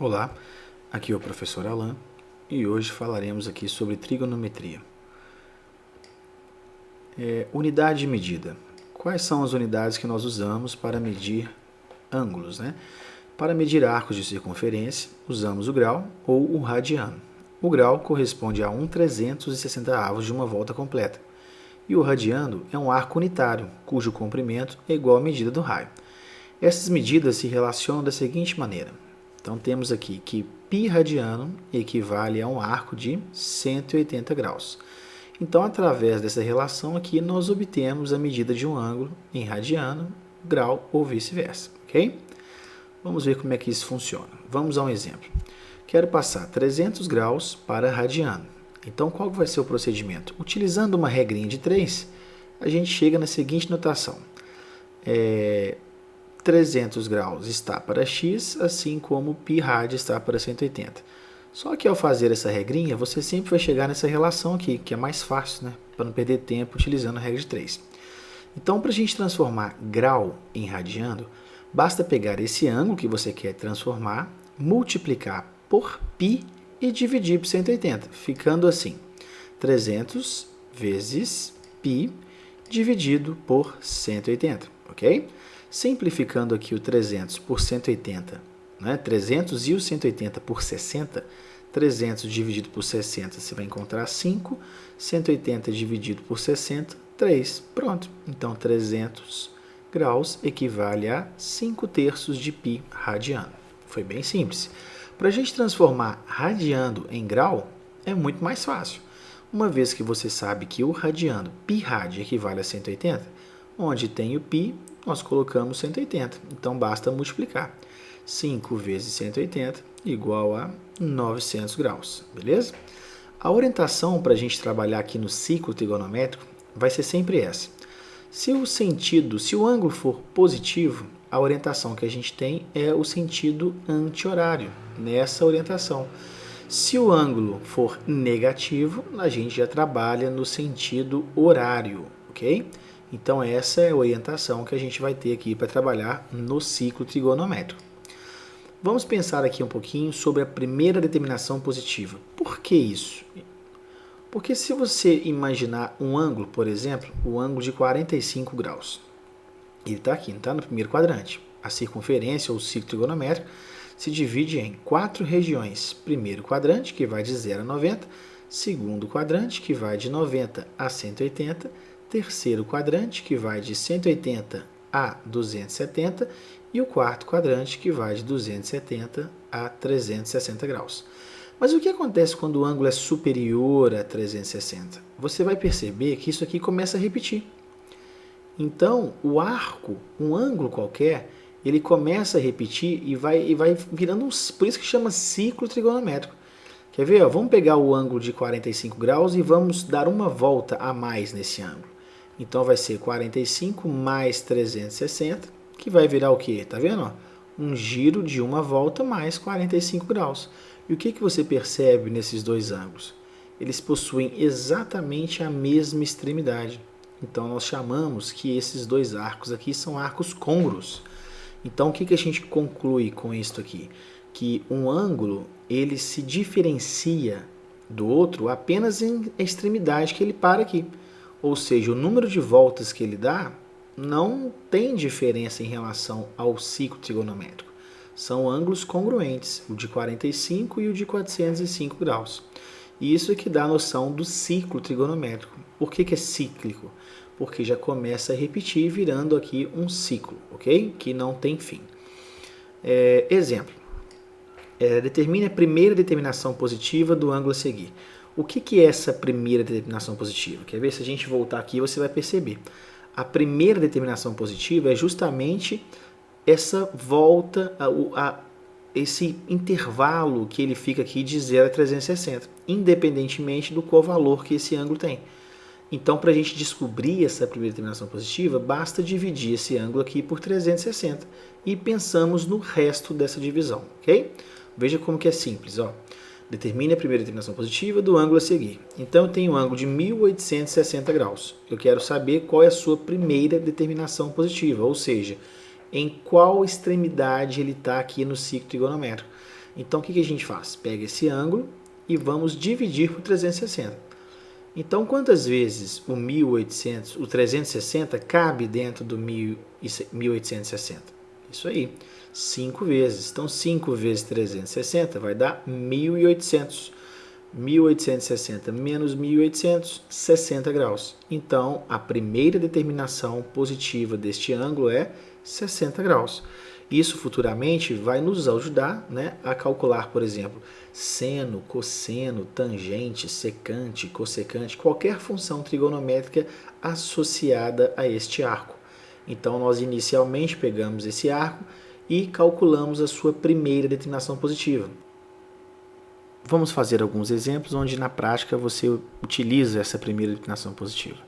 Olá, aqui é o professor Alan e hoje falaremos aqui sobre trigonometria. Unidade de medida. Quais são as unidades que nós usamos para medir ângulos, né? Para medir arcos de circunferência, usamos o grau ou o radiano. O grau corresponde a 1/360 de uma volta completa. E o radiano é um arco unitário, cujo comprimento é igual à medida do raio. Essas medidas se relacionam da seguinte maneira. Então, temos aqui que π radiano equivale a um arco de 180 graus. Então, através dessa relação aqui, nós obtemos a medida de um ângulo em radiano, grau ou vice-versa, ok? Vamos ver como é que isso funciona. Vamos a um exemplo. Quero passar 300 graus para radiano. Então, qual vai ser o procedimento? Utilizando uma regrinha de 3, a gente chega na seguinte notação. 300 graus está para x, assim como π rádio está para 180. Só que ao fazer essa regrinha, você sempre vai chegar nessa relação aqui, que é mais fácil, né? Para não perder tempo utilizando a regra de 3. Então, para a gente transformar grau em radiano, basta pegar esse ângulo que você quer transformar, multiplicar por π e dividir por 180, ficando assim, 300 vezes π dividido por 180, ok? Simplificando aqui o 300 por 180, né? 300 e o 180 por 60, 300 dividido por 60 você vai encontrar 5, 180 dividido por 60, 3. Pronto, então 300 graus equivale a 5/3 de π radiano. Foi bem simples. Para a gente transformar radiano em grau, é muito mais fácil. Uma vez que você sabe que o radiano, π rádio, equivale a 180, onde tem o π, nós colocamos 180. Então, basta multiplicar. 5 vezes 180 igual a 900 graus, beleza? A orientação para a gente trabalhar aqui no ciclo trigonométrico vai ser sempre essa. Se o ângulo for positivo, a orientação que a gente tem é o sentido anti-horário, nessa orientação. Se o ângulo for negativo, a gente já trabalha no sentido horário, ok? Então, essa é a orientação que a gente vai ter aqui para trabalhar no ciclo trigonométrico. Vamos pensar aqui um pouquinho sobre a primeira determinação positiva. Por que isso? Porque se você imaginar um ângulo, por exemplo, o ângulo de 45 graus, ele está aqui, está no primeiro quadrante. A circunferência, ou o ciclo trigonométrico, se divide em 4 regiões. Primeiro quadrante, que vai de 0 a 90. Segundo quadrante, que vai de 90 a 180. Terceiro quadrante, que vai de 180 a 270, e o quarto quadrante, que vai de 270 a 360 graus. Mas o que acontece quando o ângulo é superior a 360? Você vai perceber que isso aqui começa a repetir. Então, o arco, um ângulo qualquer, ele começa a repetir e vai virando por isso que chama ciclo trigonométrico. Quer ver? Vamos pegar o ângulo de 45 graus e vamos dar uma volta a mais nesse ângulo. Então, vai ser 45 mais 360, que vai virar o quê? Tá vendo? Um giro de uma volta mais 45 graus. E o que você percebe nesses dois ângulos? Eles possuem exatamente a mesma extremidade. Então, nós chamamos que esses dois arcos aqui são arcos côngruos. Então, o que a gente conclui com isso aqui? Que um ângulo, ele se diferencia do outro apenas em extremidade que ele para aqui. Ou seja, o número de voltas que ele dá não tem diferença em relação ao ciclo trigonométrico. São ângulos congruentes, o de 45 e o de 405 graus. E isso é que dá a noção do ciclo trigonométrico. Por que é cíclico? Porque já começa a repetir, virando aqui um ciclo, ok? Que não tem fim. Exemplo. Determine a primeira determinação positiva do ângulo a seguir. O que é essa primeira determinação positiva? Quer ver? Se a gente voltar aqui, você vai perceber. A primeira determinação positiva é justamente essa volta, esse intervalo que ele fica aqui de 0 a 360, independentemente do qual valor que esse ângulo tem. Então, para a gente descobrir essa primeira determinação positiva, basta dividir esse ângulo aqui por 360 e pensamos no resto dessa divisão, ok? Veja como que é simples, ó. Determine a primeira determinação positiva do ângulo a seguir. Então, eu tenho um ângulo de 1860 graus. Eu quero saber qual é a sua primeira determinação positiva, ou seja, em qual extremidade ele está aqui no ciclo trigonométrico. Então, o que a gente faz? Pega esse ângulo e vamos dividir por 360. Então, quantas vezes o 360 cabe dentro do 1860? Isso aí, 5 vezes. Então, 5 vezes 360 vai dar 1800. 1860 menos 1800, 60 graus. Então, a primeira determinação positiva deste ângulo é 60 graus. Isso futuramente vai nos ajudar, né, a calcular, por exemplo, seno, cosseno, tangente, secante, cossecante, qualquer função trigonométrica associada a este arco. Então, nós inicialmente pegamos esse arco e calculamos a sua primeira determinação positiva. Vamos fazer alguns exemplos onde na prática você utiliza essa primeira declinação positiva.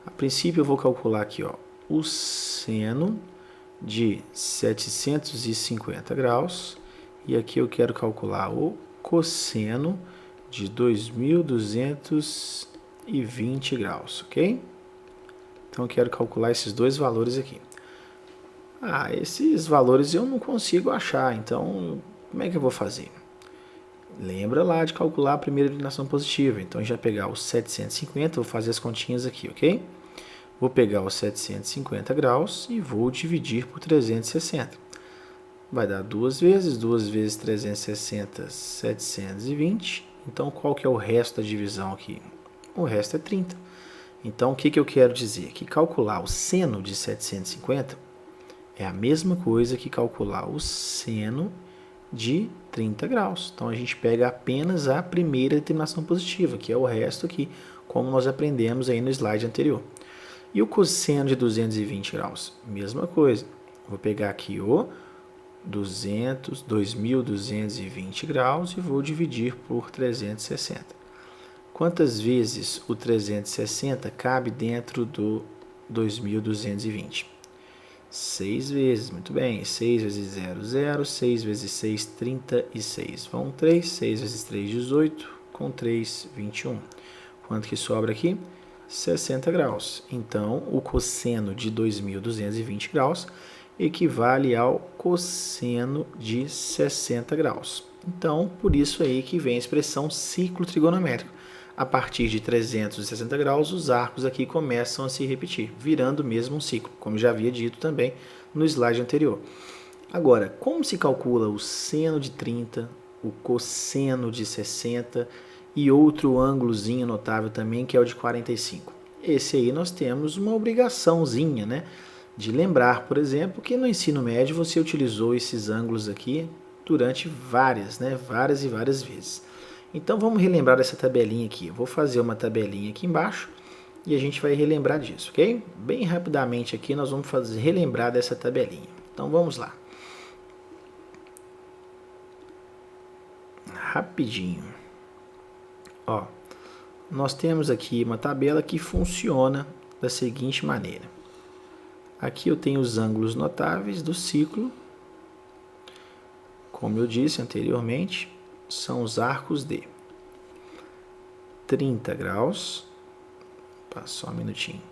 A princípio eu vou calcular aqui, ó, o seno de 750 graus e aqui eu quero calcular o cosseno de 2220 graus, ok? Então eu quero calcular esses dois valores aqui. Esses valores eu não consigo achar, então como é que eu vou fazer? Lembra lá de calcular a primeira declinação positiva. Então, a gente vai pegar os 750, vou fazer as continhas aqui, ok? Vou pegar os 750 graus e vou dividir por 360. Vai dar 2 vezes 360, 720. Então, qual que é o resto da divisão aqui? O resto é 30. Então, o que eu quero dizer? Que calcular o seno de 750 é a mesma coisa que calcular o seno de 30 graus. Então, a gente pega apenas a primeira determinação positiva, que é o resto aqui, como nós aprendemos aí no slide anterior. E o cosseno de 220 graus? Mesma coisa. Vou pegar aqui o 2220 graus e vou dividir por 360. Quantas vezes o 360 cabe dentro do 2220? 6 vezes, muito bem, 6 vezes 0, 0, 6 vezes 6, 36, vão 3, 6 vezes 3, 18, com 3, 21. Quanto que sobra aqui? 60 graus. Então, o cosseno de 2220 graus equivale ao cosseno de 60 graus. Então, por isso aí que vem a expressão ciclo trigonométrico. A partir de 360 graus, os arcos aqui começam a se repetir, virando mesmo um ciclo, como já havia dito também no slide anterior. Agora, como se calcula o seno de 30, o cosseno de 60 e outro ângulozinho notável também, que é o de 45? Esse aí nós temos uma obrigaçãozinha, né, de lembrar, por exemplo, que no ensino médio você utilizou esses ângulos aqui durante várias e várias vezes. Então, vamos relembrar dessa tabelinha aqui. Eu vou fazer uma tabelinha aqui embaixo e a gente vai relembrar disso, ok? Bem rapidamente aqui nós vamos relembrar dessa tabelinha. Então, vamos lá. Rapidinho. Ó, nós temos aqui uma tabela que funciona da seguinte maneira. Aqui eu tenho os ângulos notáveis do ciclo. Como eu disse anteriormente, são os arcos de 30 graus, só um minutinho,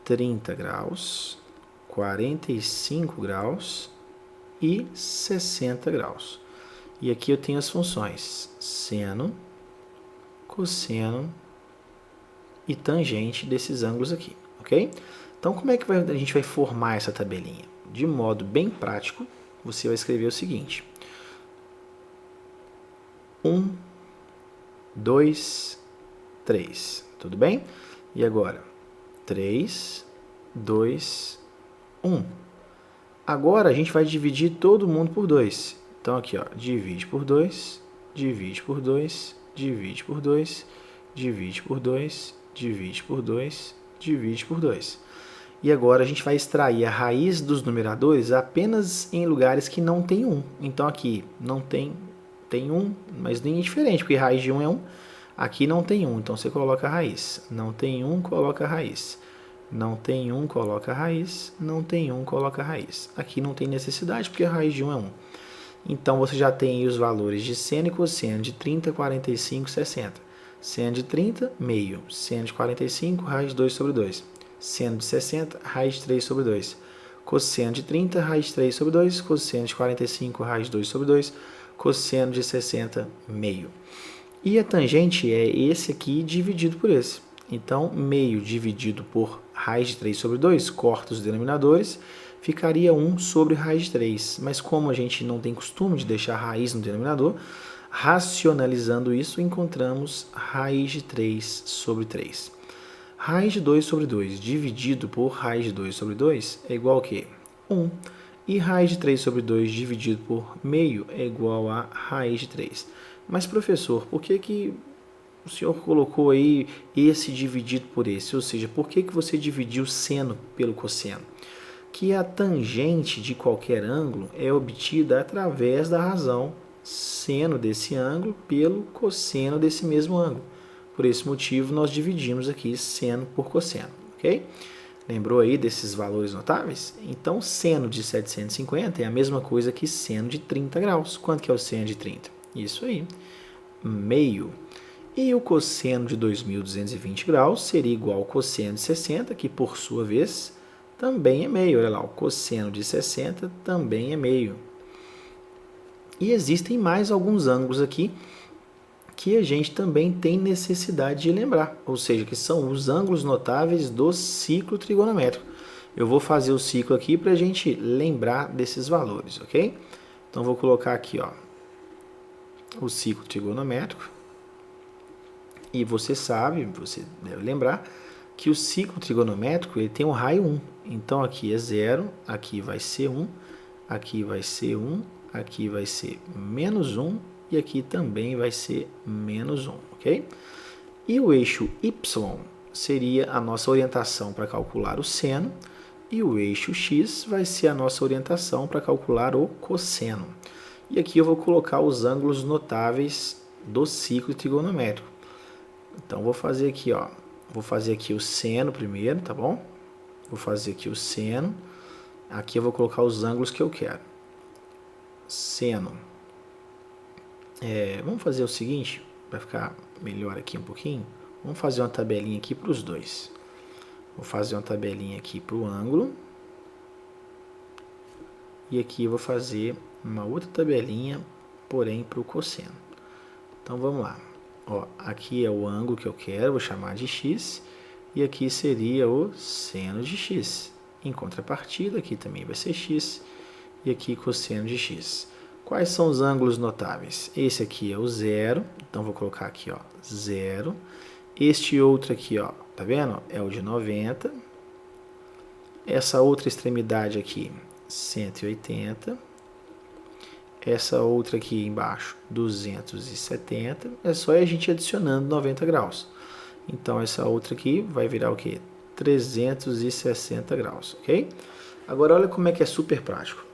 30 graus, 45 graus e 60 graus. E aqui eu tenho as funções seno, cosseno e tangente desses ângulos aqui, ok? Então, como é que a gente vai formar essa tabelinha? De modo bem prático, você vai escrever o seguinte: 1, 2, 3. Tudo bem? E agora? 3, 2, 1. Agora a gente vai dividir todo mundo por 2. Então aqui, ó, divide por 2, divide por 2, divide por 2, divide por 2, divide por 2, divide por 2. E agora a gente vai extrair a raiz dos numeradores apenas em lugares que não tem 1. Então aqui não tem 1, mas nem é diferente, porque raiz de 1 é 1. Aqui não tem 1, então você coloca a raiz. Não tem 1, coloca a raiz. Não tem 1, coloca a raiz. Não tem 1, coloca a raiz. Aqui não tem necessidade, porque a raiz de 1 é 1. Então, você já tem aí os valores de seno e cosseno de 30, 45, 60. Seno de 30, meio. Seno de 45, raiz de 2 sobre 2. Seno de 60, raiz de 3 sobre 2. cosseno de 30, raiz de 3 sobre 2, cosseno de 45, raiz de 2 sobre 2, cosseno de 60, meio. E a tangente é esse aqui dividido por esse. Então, meio dividido por raiz de 3 sobre 2, corta os denominadores, ficaria 1 sobre raiz de 3. Mas como a gente não tem costume de deixar raiz no denominador, racionalizando isso, encontramos raiz de 3 sobre 3. Raiz de 2 sobre 2 dividido por raiz de 2 sobre 2 é igual a quê? 1. E raiz de 3 sobre 2 dividido por meio é igual a raiz de 3. Mas, professor, por que o senhor colocou aí esse dividido por esse? Ou seja, por que você dividiu seno pelo cosseno? Que a tangente de qualquer ângulo é obtida através da razão seno desse ângulo pelo cosseno desse mesmo ângulo. Por esse motivo, nós dividimos aqui seno por cosseno, ok? Lembrou aí desses valores notáveis? Então, seno de 750 é a mesma coisa que seno de 30 graus. Quanto que é o seno de 30? Isso aí, meio. E o cosseno de 2.220 graus seria igual ao cosseno de 60, que por sua vez também é meio. Olha lá, o cosseno de 60 também é meio. E existem mais alguns ângulos aqui que a gente também tem necessidade de lembrar, ou seja, que são os ângulos notáveis do ciclo trigonométrico. Eu vou fazer o ciclo aqui para a gente lembrar desses valores, ok? Então, vou colocar aqui, ó, o ciclo trigonométrico. E você sabe, você deve lembrar, que o ciclo trigonométrico ele tem um raio 1. Então, aqui é 0, aqui vai ser 1, aqui vai ser 1, aqui vai ser menos 1, e aqui também vai ser menos 1, ok? E o eixo Y seria a nossa orientação para calcular o seno, e o eixo X vai ser a nossa orientação para calcular o cosseno. E aqui eu vou colocar os ângulos notáveis do ciclo trigonométrico. Então, vou fazer aqui, ó, vou fazer aqui o seno primeiro, tá bom? Vou fazer aqui o seno. Aqui eu vou colocar os ângulos que eu quero. Seno. Vamos fazer o seguinte, para ficar melhor aqui um pouquinho. Vamos fazer uma tabelinha aqui para os dois. Vou fazer uma tabelinha aqui para o ângulo. E aqui eu vou fazer uma outra tabelinha, porém para o cosseno. Então, vamos lá. Ó, aqui é o ângulo que eu quero, vou chamar de x. E aqui seria o seno de x. Em contrapartida, aqui também vai ser x. E aqui cosseno de x. Quais são os ângulos notáveis? Esse aqui é o 0, então vou colocar aqui, ó, 0. Este outro aqui, ó, tá vendo? É o de 90. Essa outra extremidade aqui, 180. Essa outra aqui embaixo, 270. É só a gente adicionando 90 graus. Então, essa outra aqui vai virar o quê? 360 graus, ok? Agora, olha como é que é super prático.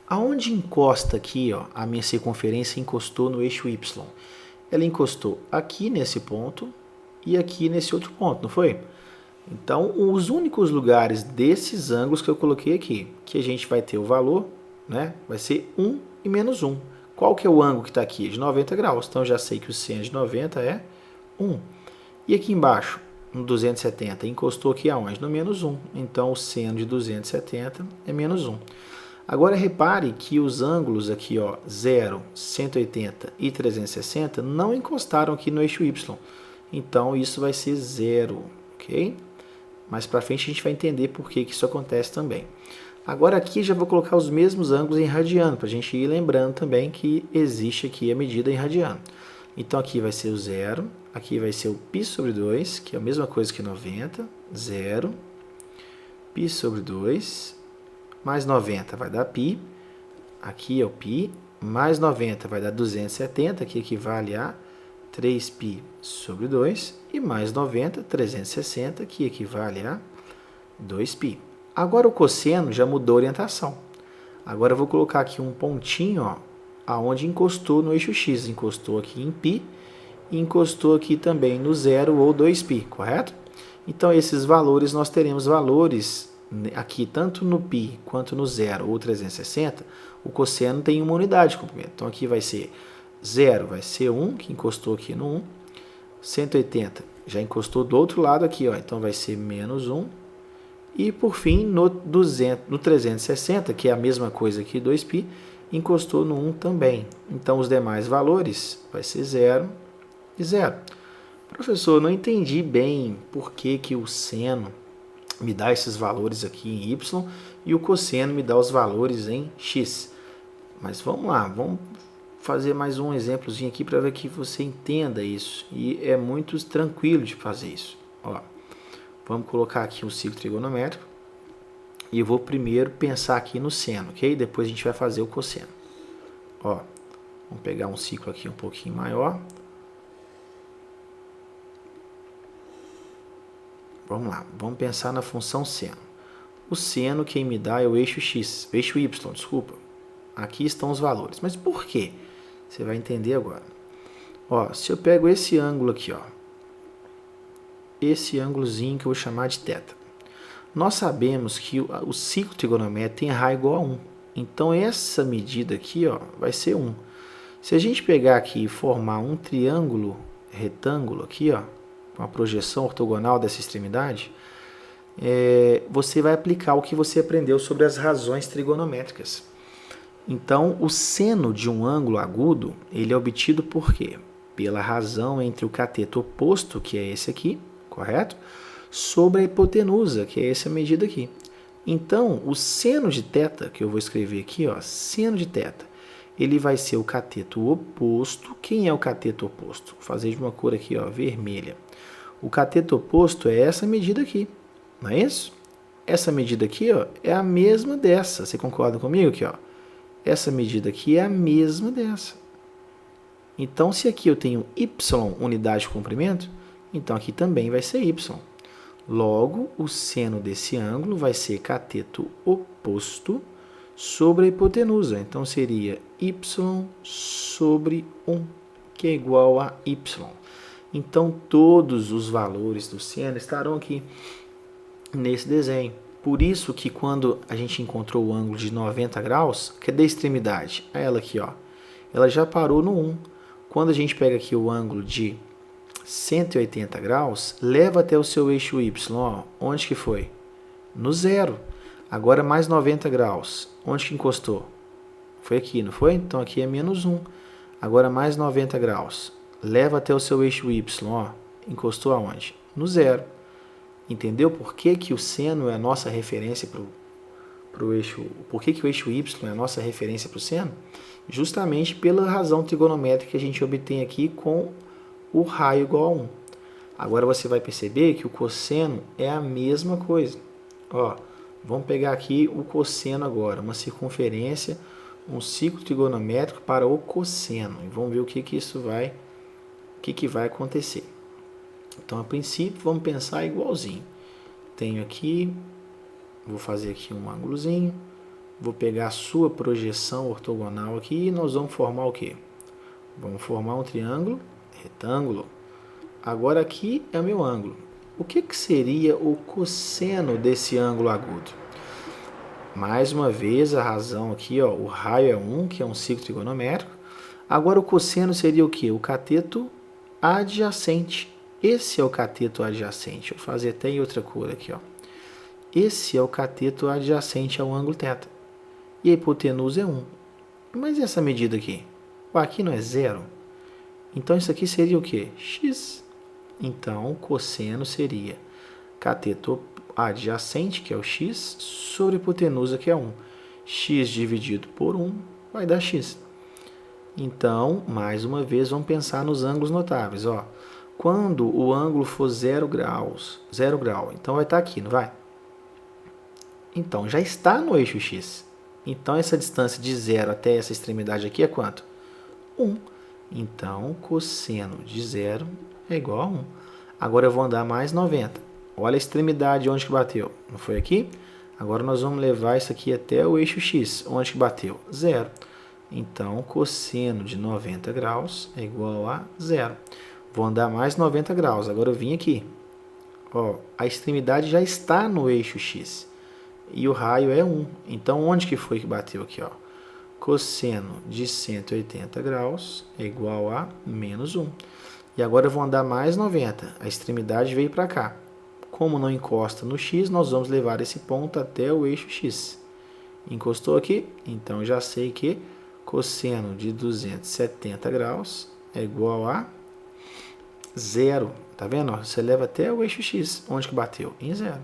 Aonde encosta aqui, ó, a minha circunferência encostou no eixo Y? Ela encostou aqui nesse ponto e aqui nesse outro ponto, não foi? Então, os únicos lugares desses ângulos que eu coloquei aqui, que a gente vai ter o valor, né, vai ser 1 e menos 1. Qual que é o ângulo que está aqui? De 90 graus. Então, eu já sei que o seno de 90 é 1. E aqui embaixo, no 270, encostou aqui aonde? No menos 1. Então, o seno de 270 é menos 1. Agora, repare que os ângulos aqui, ó, 0, 180 e 360 não encostaram aqui no eixo Y. Então, isso vai ser 0, ok? Mais para frente a gente vai entender por que isso acontece também. Agora aqui já vou colocar os mesmos ângulos em radiano, para a gente ir lembrando também que existe aqui a medida em radiano. Então, aqui vai ser o 0, aqui vai ser o π sobre 2, que é a mesma coisa que 90, 0, π sobre 2, mais 90 vai dar π, aqui é o π, mais 90 vai dar 270, que equivale a 3π sobre 2, e mais 90, 360, que equivale a 2π. Agora o cosseno já mudou a orientação. Agora eu vou colocar aqui um pontinho, ó, aonde encostou no eixo X. Encostou aqui em π e encostou aqui também no 0 ou 2π, correto? Então, esses valores, nós teremos valores aqui, tanto no π quanto no 0 ou 360, o cosseno tem uma unidade de comprimento. Então, aqui vai ser 0, vai ser 1, que encostou aqui no 1. 180 já encostou do outro lado aqui, ó, então vai ser menos 1. E por fim, no 360, que é a mesma coisa que 2π, encostou no 1 também. Então os demais valores vai ser 0 e 0. Professor, não entendi bem por que o seno me dá esses valores aqui em y e o cosseno me dá os valores em x. Mas vamos lá, vamos fazer mais um exemplozinho aqui para ver que você entenda isso. E é muito tranquilo de fazer isso. Ó, vamos colocar aqui um ciclo trigonométrico. E eu vou primeiro pensar aqui no seno, ok? Depois a gente vai fazer o cosseno. Ó, vamos pegar um ciclo aqui um pouquinho maior. Vamos lá, vamos pensar na função seno. O seno quem me dá é o eixo x, o eixo y, desculpa. Aqui estão os valores. Mas por quê? Você vai entender agora. Ó, se eu pego esse ângulo aqui, ó, esse ângulozinho que eu vou chamar de θ. Nós sabemos que o ciclo trigonométrico tem raio igual a 1. Então essa medida aqui, ó, vai ser 1. Se a gente pegar aqui e formar um triângulo retângulo aqui, ó, com a projeção ortogonal dessa extremidade, você vai aplicar o que você aprendeu sobre as razões trigonométricas. Então, o seno de um ângulo agudo, ele é obtido por quê? Pela razão entre o cateto oposto, que é esse aqui, correto? Sobre a hipotenusa, que é essa medida aqui. Então, o seno de θ, que eu vou escrever aqui, ó, seno de θ, ele vai ser o cateto oposto. Quem é o cateto oposto? Vou fazer de uma cor aqui, ó, vermelha. O cateto oposto é essa medida aqui, não é isso? Essa medida aqui, ó, é a mesma dessa. Você concorda comigo aqui, ó? Essa medida aqui é a mesma dessa. Então, se aqui eu tenho y unidade de comprimento, então aqui também vai ser y. Logo, o seno desse ângulo vai ser cateto oposto sobre a hipotenusa. Então, seria y sobre 1, que é igual a y. Então, todos os valores do seno estarão aqui nesse desenho. Por isso que quando a gente encontrou o ângulo de 90 graus, cadê a extremidade? Ela aqui, ó. Ela já parou no 1. Quando a gente pega aqui o ângulo de 180 graus, leva até o seu eixo y, ó. Onde que foi? No 0. Agora mais 90 graus. Onde que encostou? Foi aqui, não foi? Então aqui é menos 1. Agora mais 90 graus. Leva até o seu eixo y, ó. Encostou aonde? No 0. Entendeu por que que o seno é a nossa referência para o eixo? Por que que o eixo y é a nossa referência para o seno? Justamente pela razão trigonométrica que a gente obtém aqui com o raio igual a 1. Agora você vai perceber que o cosseno é a mesma coisa. Ó, vamos pegar aqui o cosseno agora, uma circunferência, um ciclo trigonométrico para o cosseno. E vamos ver o que que isso vai, o que que vai acontecer. Então, a princípio, vamos pensar igualzinho. Tenho aqui, vou fazer aqui um ângulozinho, vou pegar a sua projeção ortogonal aqui e nós vamos formar o quê? Vamos formar um triângulo retângulo. Agora aqui é o meu ângulo. O que que seria o cosseno desse ângulo agudo? Mais uma vez, a razão aqui, ó, o raio é 1, que é um ciclo trigonométrico. Agora o cosseno seria o quê? O cateto adjacente. Esse é o cateto adjacente. Vou fazer até em outra cor aqui, ó. Esse é o cateto adjacente ao ângulo θ. E a hipotenusa é 1. Mas essa medida aqui? Ué, aqui não é 0? Então, isso aqui seria o quê? X. Então, o cosseno seria cateto adjacente, que é o x, sobre a hipotenusa, que é 1. X dividido por 1 vai dar x. Então, mais uma vez, vamos pensar nos ângulos notáveis, ó. Quando o ângulo for 0 graus, então vai estar aqui, não vai? Então, já está no eixo x. Então, essa distância de 0 até essa extremidade aqui é quanto? 1. Então, cosseno de 0 é igual a 1. Agora eu vou andar mais 90. Olha a extremidade onde que bateu. Não foi aqui? Agora nós vamos levar isso aqui até o eixo x. Onde que bateu? 0. Então, cosseno de 90 graus é igual a 0. Vou andar mais 90 graus. Agora eu vim aqui. Ó, a extremidade já está no eixo x. E o raio é 1. Então, onde que foi que bateu aqui? Ó? Cosseno de 180 graus é igual a menos 1. E agora eu vou andar mais 90. A extremidade veio para cá. Como não encosta no x, nós vamos levar esse ponto até o eixo x. Encostou aqui? Então já sei que cosseno de 270 graus é igual a zero. Tá vendo? Você leva até o eixo x. Onde que bateu? Em zero.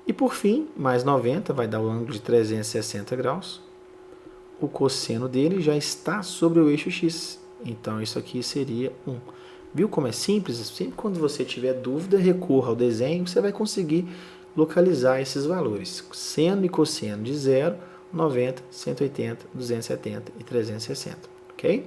E por fim, mais 90 vai dar o ângulo de 360 graus. O cosseno dele já está sobre o eixo x. Então isso aqui seria 1. Viu como é simples? Sempre quando você tiver dúvida, recorra ao desenho, você vai conseguir localizar esses valores. Seno e cosseno de 0, 90, 180, 270 e 360. Ok?